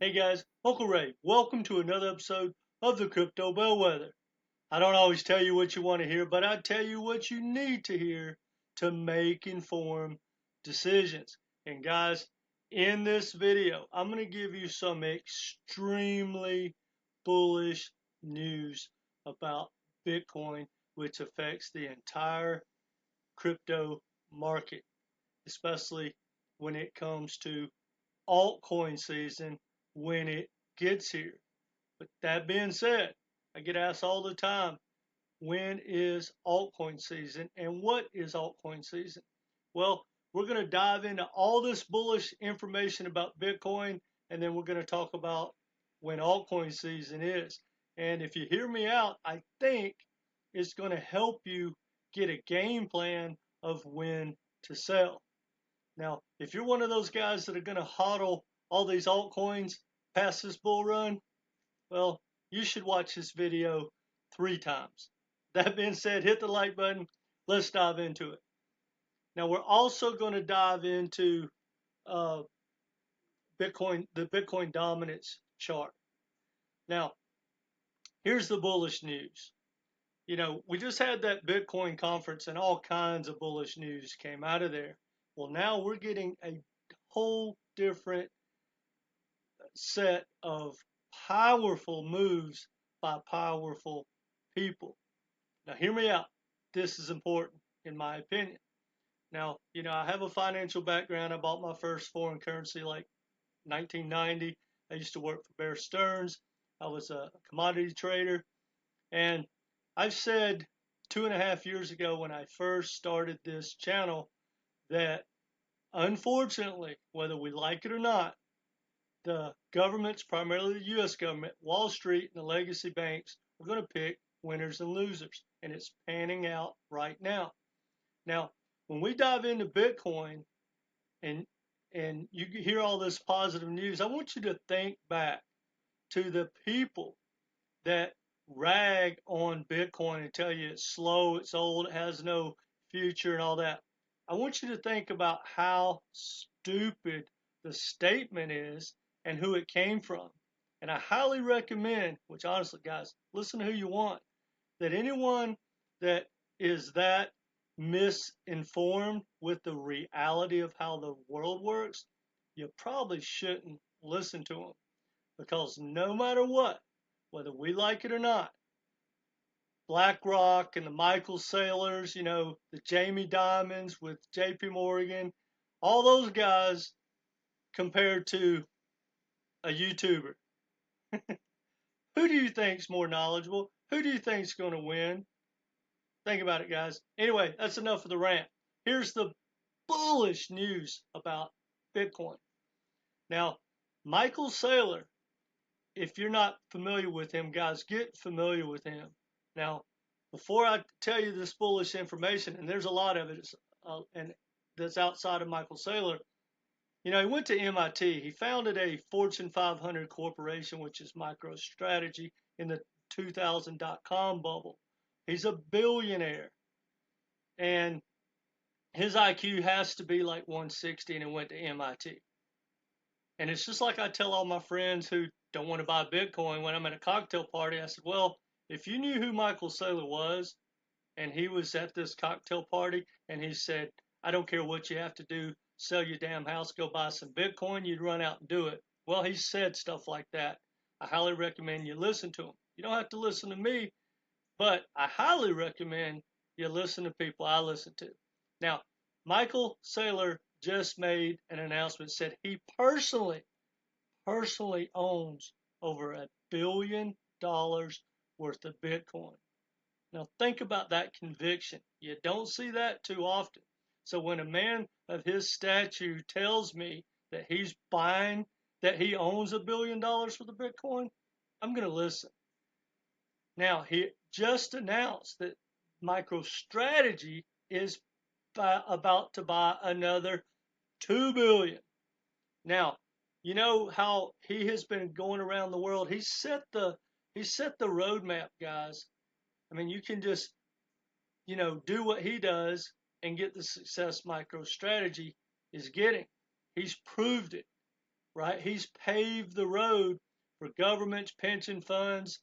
Hey guys, Uncle Ray, welcome to another episode of the Crypto Bellwether. I don't always tell you what you want to hear, but I tell you what you need to hear to make informed decisions. And guys, in this video, I'm going to give you some extremely bullish news about Bitcoin, which affects the entire crypto market, especially when it comes to altcoin season when it gets here. But that being said, I get asked all the time, when is altcoin season and what is altcoin season? Well, we're going to dive into all this bullish information about Bitcoin, and then we're going to talk about when altcoin season is. And if you hear me out, I think it's going to help you get a game plan of when to sell. Now, if you're one of those guys that are going to hodl all these altcoins past this bull run, well, you should watch this video 3 times. That being said, hit the like button. Let's dive into it. Now, we're also going to dive into the Bitcoin Dominance chart. Now, here's the bullish news. You know, we just had that Bitcoin conference and all kinds of bullish news came out of there. Well, now we're getting a whole different set of powerful moves by powerful people. Now, hear me out. This is important, in my opinion. Now, you know, I have a financial background. I bought my first foreign currency like 1990. I used to work for Bear Stearns. I was a commodity trader. And I've said 2.5 years ago when I first started this channel that unfortunately, whether we like it or not, the governments, primarily the U.S. government, Wall Street, and the legacy banks are going to pick winners and losers. And it's panning out right now. Now, when we dive into Bitcoin and you hear all this positive news, I want you to think back to the people that rag on Bitcoin and tell you it's slow, it's old, it has no future, and all that. I want you to think about how stupid the statement is and who it came from. And I highly recommend, which honestly, guys, listen to who you want, that anyone that is that misinformed with the reality of how the world works, you probably shouldn't listen to them. Because no matter what, whether we like it or not, BlackRock and the Michael Saylors, you know, the Jamie Dimons with JP Morgan, all those guys compared to a YouTuber. Who do you think's more knowledgeable? Who do you think's going to win? Think about it, guys. Anyway, that's enough of the rant. Here's the bullish news about Bitcoin. Now, Michael Saylor, if you're not familiar with him, guys, get familiar with him. Now, before I tell you this bullish information, and there's a lot of it, and that's outside of Michael Saylor, you know, he went to MIT. He founded a Fortune 500 corporation, which is MicroStrategy, in the 2000.com bubble. He's a billionaire. And his IQ has to be like 160, and he went to MIT. And it's just like I tell all my friends who don't want to buy Bitcoin when I'm at a cocktail party. I said, well, if you knew who Michael Saylor was, and he was at this cocktail party, and he said, I don't care what you have to do, sell your damn house, go buy some Bitcoin, you'd run out and do it. Well, he said stuff like that. I highly recommend you listen to him. You don't have to listen to me, but I highly recommend you listen to people I listen to. Now, Michael Saylor just made an announcement, said he personally owns over $1 billion worth of Bitcoin. Now think about that conviction. You don't see that too often. So when a man of his stature tells me that he's buying, that he owns $1 billion worth of Bitcoin, I'm going to listen. Now, he just announced that MicroStrategy is about to buy another $2 billion. Now, you know how he has been going around the world. He set the roadmap, guys. I mean, you can just, you know, do what he does and get the success MicroStrategy is getting. He's proved it. right? He's paved the road for governments, pension funds,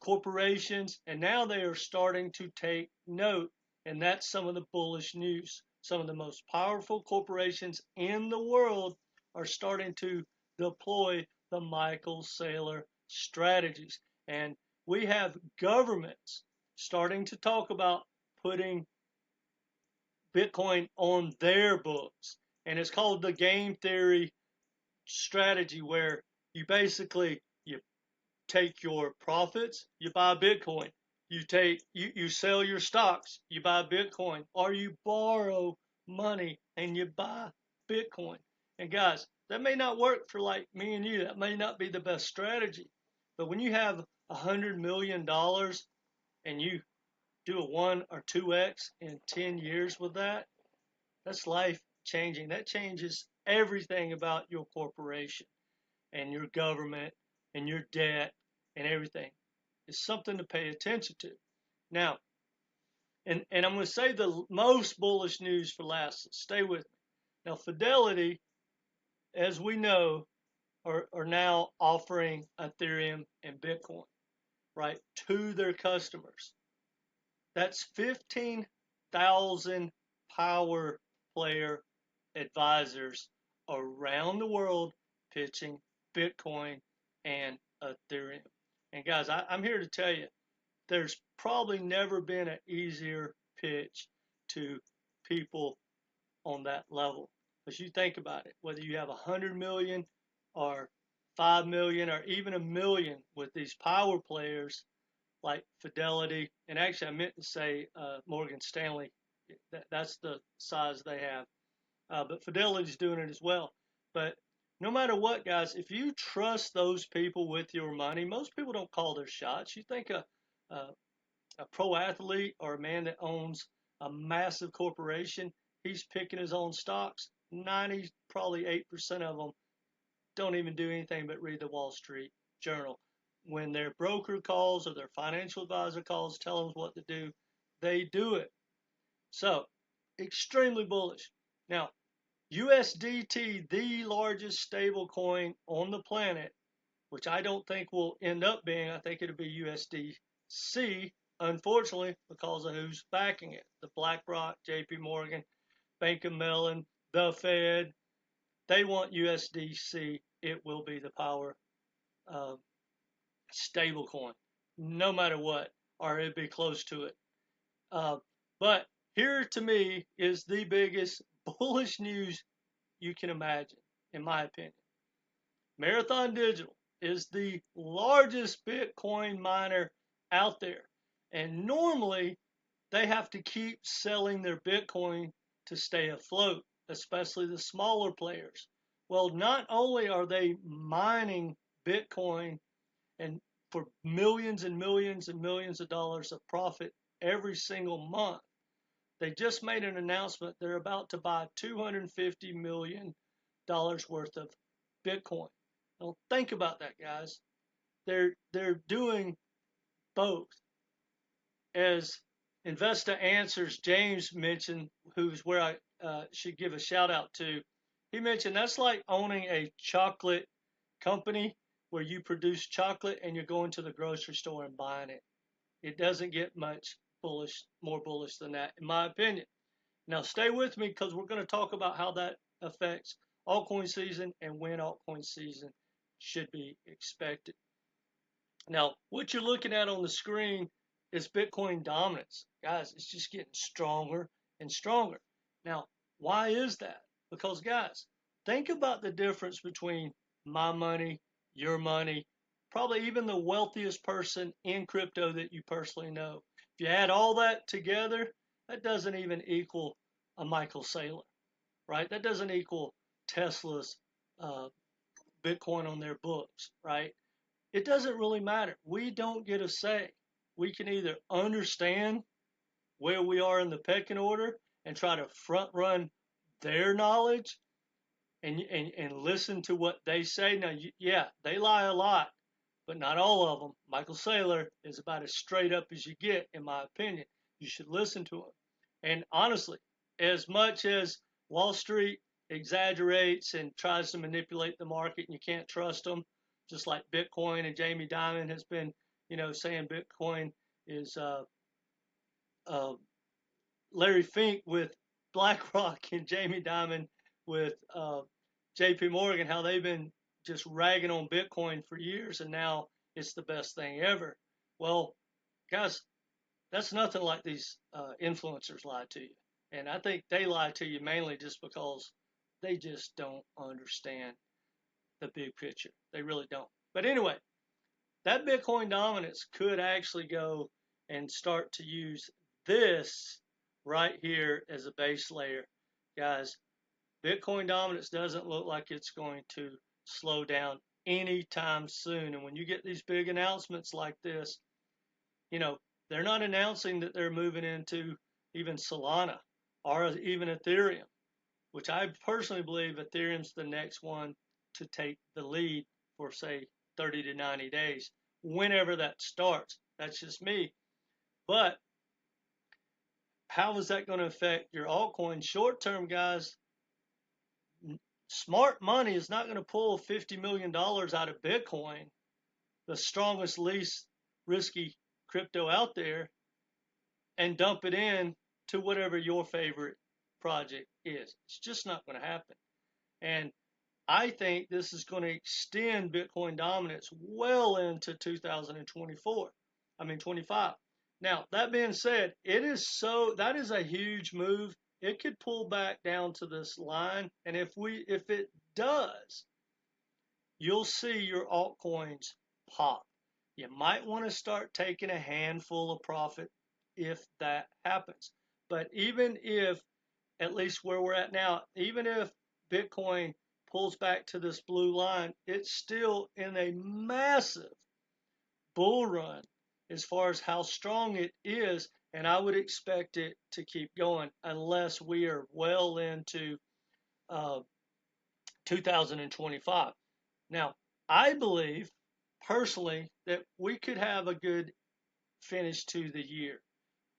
corporations, and now they are starting to take note. And that's some of the bullish news. Some of the most powerful corporations in the world are starting to deploy the Michael Saylor strategies. And we have governments starting to talk about putting Bitcoin on their books. And it's called the game theory strategy, where you take your profits, you buy Bitcoin. You sell your stocks, you buy Bitcoin, or you borrow money and you buy Bitcoin. And guys, that may not work for like me and you. That may not be the best strategy. But when you have $100 million and you do a 1 or 2x in 10 years with that, that's life changing. That changes everything about your corporation and your government and your debt and everything. It's something to pay attention to. Now, and I'm going to say the most bullish news for last. So stay with me. Now, Fidelity, as we know, are now offering Ethereum and Bitcoin, right, to their customers. That's 15,000 power player advisors around the world pitching Bitcoin and Ethereum. And guys, I'm here to tell you, there's probably never been an easier pitch to people on that level. As you think about it, whether you have 100 million or 5 million or even a million with these power players like Fidelity, and actually I meant to say Morgan Stanley, that's the size they have. But Fidelity's doing it as well. But no matter what, guys, if you trust those people with your money, most people don't call their shots. You think a, a pro athlete or a man that owns a massive corporation, he's picking his own stocks. 90, probably 8% of them don't even do anything but read the Wall Street Journal. When their broker calls or their financial advisor calls, tell them what to do, they do it. So, extremely bullish. Now, USDT, the largest stable coin on the planet, which I don't think will end up being, I think it'll be USDC, unfortunately, because of who's backing it. The BlackRock, JP Morgan, Bank of Mellon, the Fed, they want USDC. It will be the power stable coin, no matter what, or it'd be close to it. But here to me is the biggest bullish news you can imagine, in my opinion. Marathon Digital is the largest Bitcoin miner out there. And normally they have to keep selling their Bitcoin to stay afloat, especially the smaller players. Well, not only are they mining Bitcoin and for millions and millions and millions of dollars of profit every single month, they just made an announcement they're about to buy $250 million worth of Bitcoin. Now think about that, guys. They're doing both. As Investa Answers James mentioned, who's where I should give a shout out to, he mentioned that's like owning a chocolate company where you produce chocolate and you're going to the grocery store and buying it. It doesn't get much more bullish than that, in my opinion. Now, stay with me because we're going to talk about how that affects altcoin season and when altcoin season should be expected. Now, what you're looking at on the screen is Bitcoin dominance. Guys, it's just getting stronger and stronger. Now, why is that? Because, guys, think about the difference between my money, your money, probably even the wealthiest person in crypto that you personally know. If you add all that together, that doesn't even equal a Michael Saylor, right? That doesn't equal Tesla's Bitcoin on their books, right? It doesn't really matter. We don't get a say. We can either understand where we are in the pecking order and try to front run their knowledge and listen to what they say. Now, yeah, they lie a lot, but not all of them. Michael Saylor is about as straight up as you get, in my opinion. You should listen to him. And honestly, as much as Wall Street exaggerates and tries to manipulate the market, and you can't trust them. Just like Bitcoin, and Jamie Dimon has been, saying Bitcoin is uh, Larry Fink with BlackRock and Jamie Dimon with JP Morgan, how they've been just ragging on Bitcoin for years, and now it's the best thing ever. Well, guys, that's nothing like these influencers lie to you. And I think they lie to you mainly just because they just don't understand the big picture. They really don't. But anyway, that Bitcoin dominance could actually go and start to use this right here as a base layer. Guys, Bitcoin dominance doesn't look like it's going to slow down anytime soon. And when you get these big announcements like this, they're not announcing that they're moving into even Solana or even Ethereum, which I personally believe Ethereum's the next one to take the lead for, say, 30 to 90 days, whenever that starts. That's just me. But how is that going to affect your altcoin short term, guys? Smart money is not going to pull $50 million out of Bitcoin, the strongest, least risky crypto out there, and dump it in to whatever your favorite project is. It's just not going to happen. And I think this is going to extend Bitcoin dominance well into 2024. 25. Now, that being said, that is a huge move. It could pull back down to this line, and if it does, you'll see your altcoins pop. You might want to start taking a handful of profit if that happens. But even if, at least where we're at now, even if Bitcoin pulls back to this blue line, it's still in a massive bull run as far as how strong it is, and I would expect it to keep going unless we are well into 2025. Now, I believe personally that we could have a good finish to the year,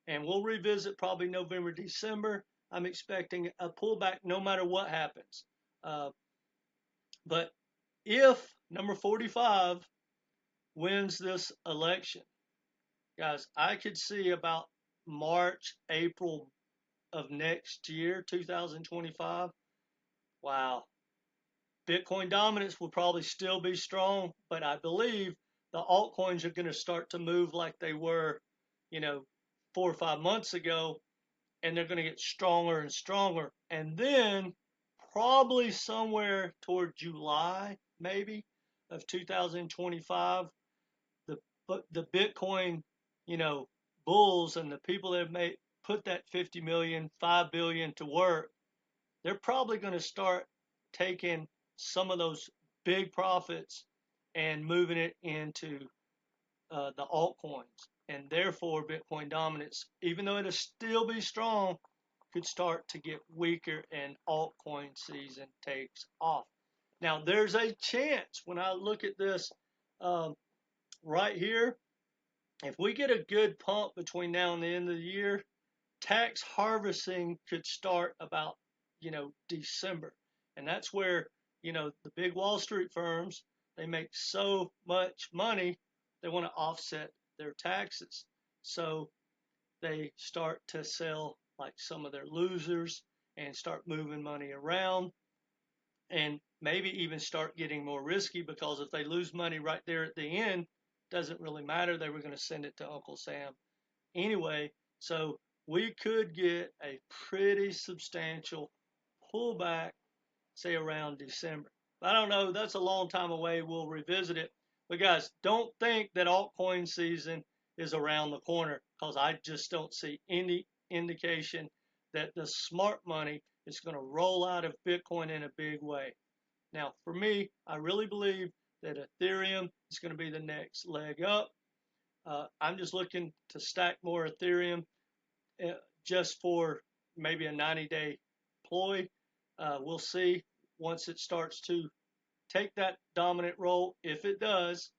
and we'll revisit probably November, December. I'm expecting a pullback no matter what happens. But if number 45 wins this election, guys, I could see about March, April of next year, 2025. Wow. Bitcoin dominance will probably still be strong, but I believe the altcoins are going to start to move like they were, 4 or 5 months ago, and they're going to get stronger and stronger. And then probably somewhere toward July, maybe, of 2025, the Bitcoin, bulls and the people that have put that 50 million, 5 billion to work, they're probably going to start taking some of those big profits and moving it into the altcoins. And therefore, Bitcoin dominance, even though it'll still be strong, could start to get weaker and altcoin season takes off. Now, there's a chance when I look at this right here, if we get a good pump between now and the end of the year, tax harvesting could start about, December. And that's where, the big Wall Street firms, they make so much money, they want to offset their taxes. So they start to sell like some of their losers and start moving money around, and maybe even start getting more risky, because if they lose money right there at the end, doesn't really matter. They were going to send it to Uncle Sam anyway. So we could get a pretty substantial pullback, say around December. I don't know. That's a long time away. We'll revisit it. But guys, don't think that altcoin season is around the corner, because I just don't see any indication that the smart money is going to roll out of Bitcoin in a big way. Now, for me, I really believe that Ethereum is going to be the next leg up. I'm just looking to stack more Ethereum just for maybe a 90-day ploy. We'll see once it starts to take that dominant role. If it does,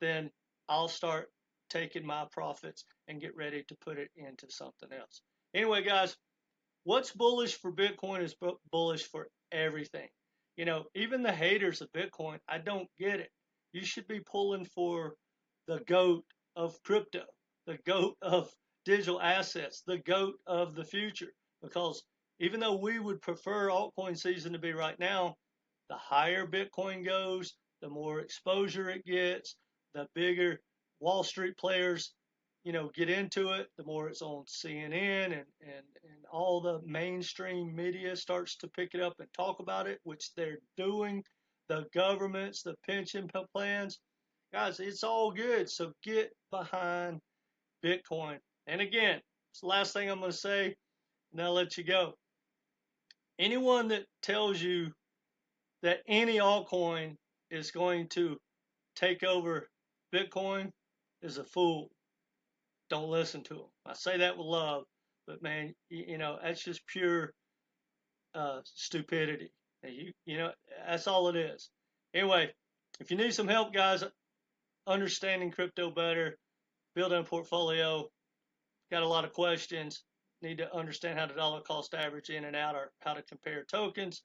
then I'll start taking my profits and get ready to put it into something else. Anyway, guys, what's bullish for Bitcoin is bullish for everything. You know, even the haters of Bitcoin, I don't get it. You should be pulling for the GOAT of crypto, the GOAT of digital assets, the GOAT of the future. Because even though we would prefer altcoin season to be right now, the higher Bitcoin goes, the more exposure it gets, the bigger Wall Street players, you know, get into it, the more it's on CNN and all the mainstream media starts to pick it up and talk about it, which they're doing. The governments, the pension plans, guys, it's all good. So get behind Bitcoin. And again, it's the last thing I'm going to say, and I'll let you go. Anyone that tells you that any altcoin is going to take over Bitcoin is a fool. Don't listen to them. I say that with love, but man, you know, that's just pure stupidity. You know, that's all it is. Anyway, if you need some help, guys, understanding crypto better, building a portfolio, got a lot of questions, need to understand how to dollar cost average in and out or how to compare tokens.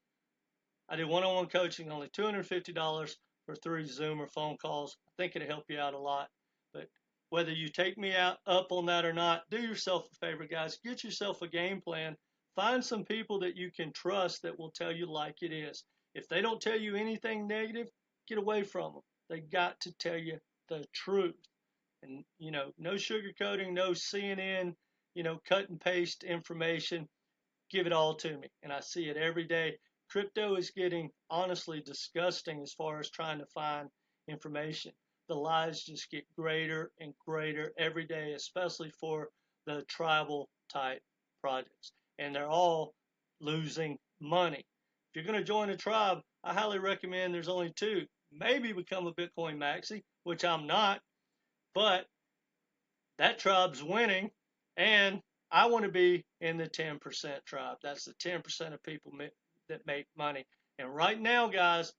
I do one-on-one coaching, only $250 for 3 Zoom or phone calls. I think it'll help you out a lot. But whether you take me out up on that or not, do yourself a favor, guys. Get yourself a game plan. Find some people that you can trust that will tell you like it is. If they don't tell you anything negative, get away from them. They got to tell you the truth. And, you know, no sugarcoating, no CNN, you know, cut and paste information. Give it all to me. And I see it every day. Crypto is getting honestly disgusting as far as trying to find information. The lies just get greater and greater every day, especially for the tribal type projects. And they're all losing money. If you're going to join a tribe, I highly recommend there's only 2. Maybe become a Bitcoin Maxie, which I'm not, but that tribe's winning, and I want to be in the 10% tribe. That's the 10% of people that make money. And right now, guys,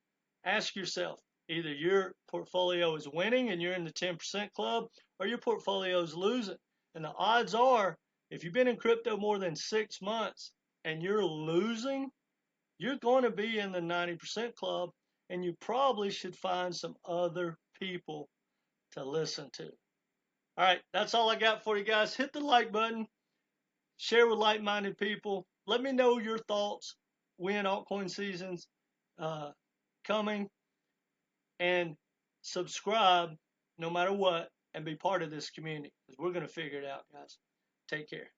ask yourself, either your portfolio is winning and you're in the 10% club, or your portfolio is losing. And the odds are, if you've been in crypto more than 6 months and you're losing, you're going to be in the 90% club, and you probably should find some other people to listen to. All right, that's all I got for you guys. Hit the like button, share with like-minded people. Let me know your thoughts when altcoin season's coming, and subscribe no matter what, and be part of this community, because we're going to figure it out, guys. Take care.